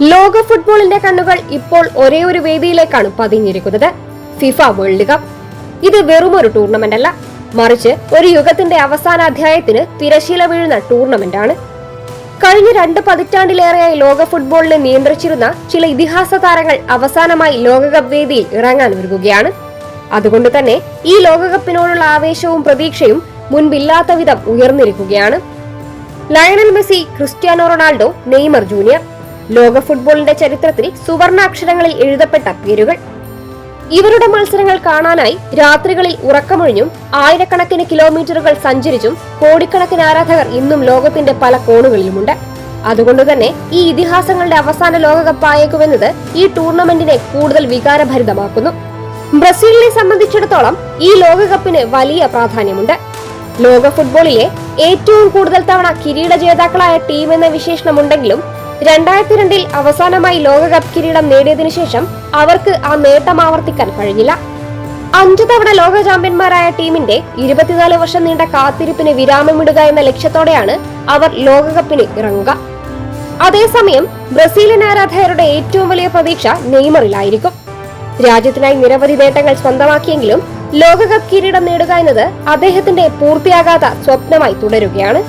ലോക ഫുട്ബോളിന്റെ കണ്ണുകൾ ഇപ്പോൾ ഒരേ ഒരു വേദിയിലേക്കാണ് പതിഞ്ഞിരിക്കുന്നത്, ഫിഫ വേൾഡ് കപ്പ്. ഇത് വെറുമൊരു ടൂർണമെന്റ് അല്ല, മറിച്ച് ഒരു യുഗത്തിന്റെ അവസാന അധ്യായത്തിന് തിരശീല വീഴുന്ന ടൂർണമെന്റ് ആണ്. കഴിഞ്ഞ 2 പതിറ്റാണ്ടിലേറെയായി ലോക ഫുട്ബോളിനെ നിയന്ത്രിച്ചിരുന്ന ചില ഇതിഹാസ താരങ്ങൾ അവസാനമായി ലോകകപ്പ് വേദിയിൽ ഇറങ്ങാൻ ഒരുങ്ങുകയാണ്. അതുകൊണ്ട് തന്നെ ഈ ലോകകപ്പിനോടുള്ള ആവേശവും പ്രതീക്ഷയും മുൻപില്ലാത്ത വിധം ഉയർന്നിരിക്കുകയാണ്. Lionel Messi, Cristiano Ronaldo, Neymar junior, ലോക ഫുട്ബോളിന്റെ ചരിത്രത്തിൽ സുവർണാക്ഷരങ്ങളിൽ എഴുതപ്പെട്ട പേരുകൾ. ഇവരുടെ മത്സരങ്ങൾ കാണാനായി രാത്രികളിൽ ഉറക്കമൊഴിഞ്ഞും ആയിരക്കണക്കിന് കിലോമീറ്ററുകൾ സഞ്ചരിച്ചും കോടിക്കണക്കിന് ആരാധകർ ഇന്നും ലോകത്തിന്റെ പല കോണുകളിലുമുണ്ട്. അതുകൊണ്ട് തന്നെ ഈ ഇതിഹാസങ്ങളുടെ അവസാന ലോകകപ്പായേക്കുമെന്നത് ഈ ടൂർണമെന്റിനെ കൂടുതൽ വികാരഭരിതമാക്കുന്നു. ബ്രസീലിനെ സംബന്ധിച്ചിടത്തോളം ഈ ലോകകപ്പിന് വലിയ പ്രാധാന്യമുണ്ട്. ലോക ഫുട്ബോളിലെ ഏറ്റവും കൂടുതൽ തവണ കിരീട ജേതാക്കളായ ടീം എന്ന വിശേഷണമുണ്ടെങ്കിലും 2002 അവസാനമായി ലോകകപ്പ് കിരീടം നേടിയതിനു ശേഷം അവർക്ക് ആ നേട്ടം ആവർത്തിക്കാൻ കഴിഞ്ഞില്ല. 5 തവണ ലോക ചാമ്പ്യന്മാരായ ടീമിന്റെ 24 വർഷം നീണ്ട കാത്തിരിപ്പിന് വിരാമമിടുക എന്ന ലക്ഷ്യത്തോടെയാണ് അവർ ലോകകപ്പിന് ഇറങ്ങുക. അതേസമയം ബ്രസീലിയൻ ആരാധകരുടെ ഏറ്റവും വലിയ പ്രതീക്ഷ നെയ്മറിലായിരിക്കും. രാജ്യത്തിനായി നിരവധി നേട്ടങ്ങൾ സ്വന്തമാക്കിയെങ്കിലും ലോകകപ്പ് കിരീടം നേടുക എന്നത് അദ്ദേഹത്തിന്റെ പൂർത്തിയാകാത്ത സ്വപ്നമായി തുടരുകയാണ്.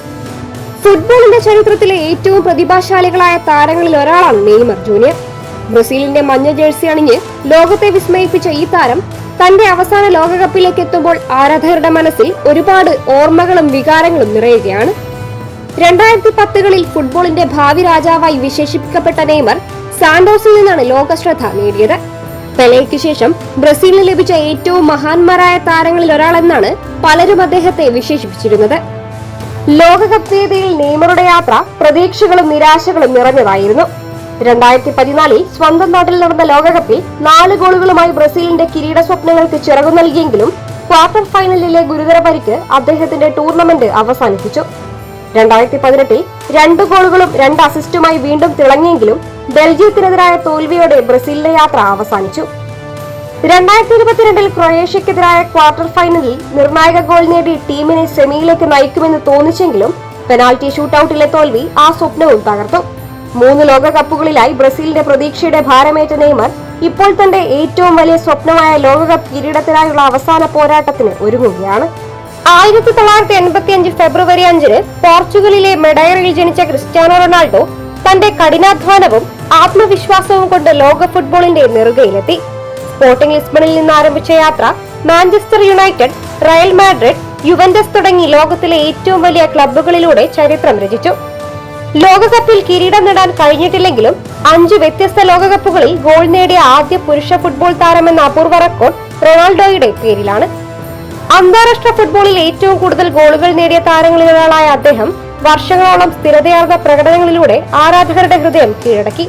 ഫുട്ബോളിന്റെ ചരിത്രത്തിലെ ഏറ്റവും പ്രതിഭാശാലികളായ താരങ്ങളിൽ ഒരാളാണ് നെയ്മർ ജൂനിയർ. ബ്രസീലിന്റെ മഞ്ഞ ജേഴ്സി അണിഞ്ഞ് ലോകത്തെ വിസ്മയിപ്പിച്ച ഈ താരം തന്റെ അവസാന ലോകകപ്പിലേക്ക് എത്തുമ്പോൾ ആരാധകരുടെ മനസ്സിൽ ഒരുപാട് ഓർമ്മകളും വികാരങ്ങളും നിറയുകയാണ്. 2010കളിൽ ഫുട്ബോളിന്റെ ഭാവി രാജാവായി വിശേഷിപ്പിക്കപ്പെട്ട നെയ്മർ സാന്റോസിൽ നിന്നാണ് ലോകശ്രദ്ധ നേടിയത്. പെലെയ്ക്ക് ശേഷം ബ്രസീലിന് ലഭിച്ച ഏറ്റവും മഹാന്മാരായ താരങ്ങളിൽ ഒരാളെന്നാണ് പലരും അദ്ദേഹത്തെ വിശേഷിപ്പിച്ചിരുന്നത്. ലോകകപ്പ് വേദിയിൽ നെയ്മറുടെ യാത്ര പ്രതീക്ഷകളും നിരാശകളും നിറഞ്ഞതായിരുന്നു. 2014 സ്വന്തം നാട്ടിൽ നടന്ന ലോകകപ്പിൽ 4 ഗോളുകളുമായി ബ്രസീലിന്റെ കിരീട സ്വപ്നങ്ങൾക്ക് ചിറകു നൽകിയെങ്കിലും ക്വാർട്ടർ ഫൈനലിലെ ഗുരുതര പരിക്ക് അദ്ദേഹത്തിന്റെ ടൂർണമെന്റ് അവസാനിപ്പിച്ചു. 2018 2 ഗോളുകളും 2 അസിസ്റ്റുമായി വീണ്ടും തിളങ്ങിയെങ്കിലും ബെൽജിയത്തിനെതിരായ തോൽവിയോടെ ബ്രസീലിന്റെ യാത്ര അവസാനിച്ചു. 2022 ക്രൊയേഷ്യക്കെതിരായ ക്വാർട്ടർ ഫൈനലിൽ നിർണായക ഗോൾ നേടി ടീമിനെ സെമിയിലേക്ക് നയിക്കുമെന്ന് തോന്നിച്ചെങ്കിലും പെനാൽറ്റി ഷൂട്ടൌട്ടിലെ തോൽവി ആ സ്വപ്നവും തകർത്തു. 3 ലോകകപ്പുകളിലായി ബ്രസീലിന്റെ പ്രതീക്ഷയുടെ ഭാരമേറ്റ നെയ്മർ ഇപ്പോൾ തന്റെ ഏറ്റവും വലിയ സ്വപ്നമായ ലോകകപ്പ് കിരീടത്തിനായുള്ള അവസാന പോരാട്ടത്തിന് ഒരുങ്ങുകയാണ്. 1985 ഫെബ്രുവരി 5 പോർച്ചുഗലിലെ മെഡൈറയിൽ ജനിച്ച ക്രിസ്ത്യാനോ റൊണാൾഡോ തന്റെ കഠിനാധ്വാനവും ആത്മവിശ്വാസവും കൊണ്ട് ലോക ഫുട്ബോളിന്റെ നെറുകയിലെത്തി. സ്പോർട്ടിംഗ് ലിസ്ബണിൽ നിന്ന് ആരംഭിച്ച യാത്ര Manchester United, Real Madrid, Juventus തുടങ്ങി ലോകത്തിലെ ഏറ്റവും വലിയ ക്ലബ്ബുകളിലൂടെ ചരിത്രം രചിച്ചു. ലോകകപ്പിൽ കിരീടം നേടാൻ കഴിഞ്ഞിട്ടില്ലെങ്കിലും 5 വ്യത്യസ്ത ലോകകപ്പുകളിൽ ഗോൾ നേടിയ ആദ്യ പുരുഷ ഫുട്ബോൾ താരമെന്ന അപൂർവ റെക്കോർഡ് റൊണാൾഡോയുടെ പേരിലാണ്. അന്താരാഷ്ട്ര ഫുട്ബോളിൽ ഏറ്റവും കൂടുതൽ ഗോളുകൾ നേടിയ താരങ്ങളിൽ ഒരാളായ അദ്ദേഹം വർഷങ്ങളോളം സ്ഥിരതയാർന്ന പ്രകടനങ്ങളിലൂടെ ആരാധകരുടെ ഹൃദയം കീഴടക്കി.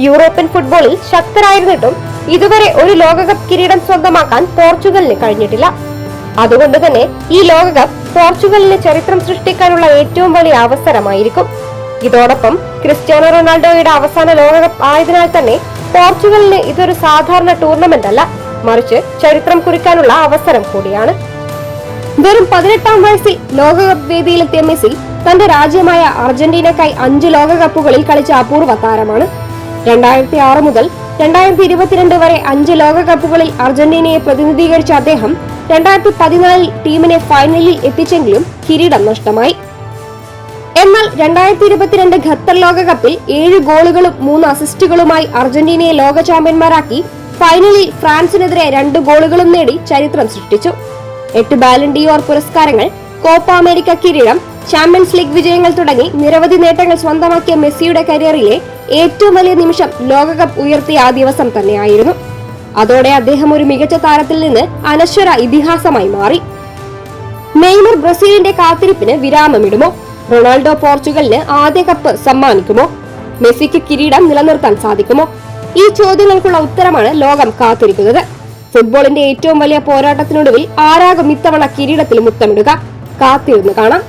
യൂറോപ്യൻ ഫുട്ബോളിൽ ശക്തരായിരുന്നിട്ടും ഇതുവരെ ഒരു ലോകകപ്പ് കിരീടം സ്വന്തമാക്കാൻ പോർച്ചുഗലിന് കഴിഞ്ഞിട്ടില്ല. അതുകൊണ്ട് തന്നെ ഈ ലോകകപ്പ് പോർച്ചുഗലിന് ചരിത്രം സൃഷ്ടിക്കാനുള്ള ഏറ്റവും വലിയ അവസരമായിരിക്കും. ഇതോടൊപ്പം ക്രിസ്ത്യാനോ റൊണാൾഡോയുടെ അവസാന ലോകകപ്പ് ആയതിനാൽ തന്നെ പോർച്ചുഗലിന് ഇതൊരു സാധാരണ ടൂർണമെന്റ് അല്ല, മറിച്ച് ചരിത്രം കുറിക്കാനുള്ള അവസരം കൂടിയാണ്. വെറും 18ാം വയസ്സിൽ ലോകകപ്പ് വേദിയിലെത്തിയ മെസ്സി തന്റെ രാജ്യമായ അർജന്റീനയ്ക്കായി 5 ലോകകപ്പുകളിൽ കളിച്ച അപൂർവ താരമാണ്. 2006 മുതൽ 2022 വരെ 5 ലോകകപ്പുകളിൽ അർജന്റീനയെ പ്രതിനിധീകരിച്ച അദ്ദേഹം 2014 ടീമിനെ ഫൈനലിൽ എത്തിച്ചെങ്കിലും കിരീടം നഷ്ടമായി. എന്നാൽ 2022 ഖത്തർ ലോകകപ്പിൽ 7 ഗോളുകളും 3 അസിസ്റ്റുകളുമായി അർജന്റീനയെ ലോക ചാമ്പ്യന്മാരാക്കി ഫൈനലിൽ ഫ്രാൻസിനെതിരെ 2 ഗോളുകളും നേടി ചരിത്രം സൃഷ്ടിച്ചു. 8 ബാലൻ ഡി ഓർ പുരസ്കാരങ്ങൾ, കോപ്പ അമേരിക്ക കിരീടം, ചാമ്പ്യൻസ് ലീഗ് വിജയങ്ങൾ തുടങ്ങി നിരവധി നേട്ടങ്ങൾ സ്വന്തമാക്കിയ മെസ്സിയുടെ കരിയറിലെ ഏറ്റവും വലിയ നിമിഷം ലോകകപ്പ് ഉയർത്തിയ ആ ദിവസം തന്നെയായിരുന്നു. അതോടെ അദ്ദേഹം ഒരു മികച്ച താരത്തിൽ നിന്ന് അനശ്വര ഇതിഹാസമായി മാറി. നെയ്മർ ബ്രസീലിന്റെ കാത്തിരിപ്പിന് വിരാമമിടുമോ? റൊണാൾഡോ പോർച്ചുഗലിന് ആദ്യ കപ്പ് സമ്മാനിക്കുമോ? മെസ്സിക്ക് കിരീടം നിലനിർത്താൻ സാധിക്കുമോ? ഈ ചോദ്യങ്ങൾക്കുള്ള ഉത്തരമാണ് ലോകം കാത്തിരിക്കുന്നത്. ഫുട്ബോളിന്റെ ഏറ്റവും വലിയ പോരാട്ടത്തിനൊടുവിൽ ആരാകും ഇത്തവണ കിരീടത്തിൽ മുത്തമിടുക? കാത്തിരുന്ന് കാണാം.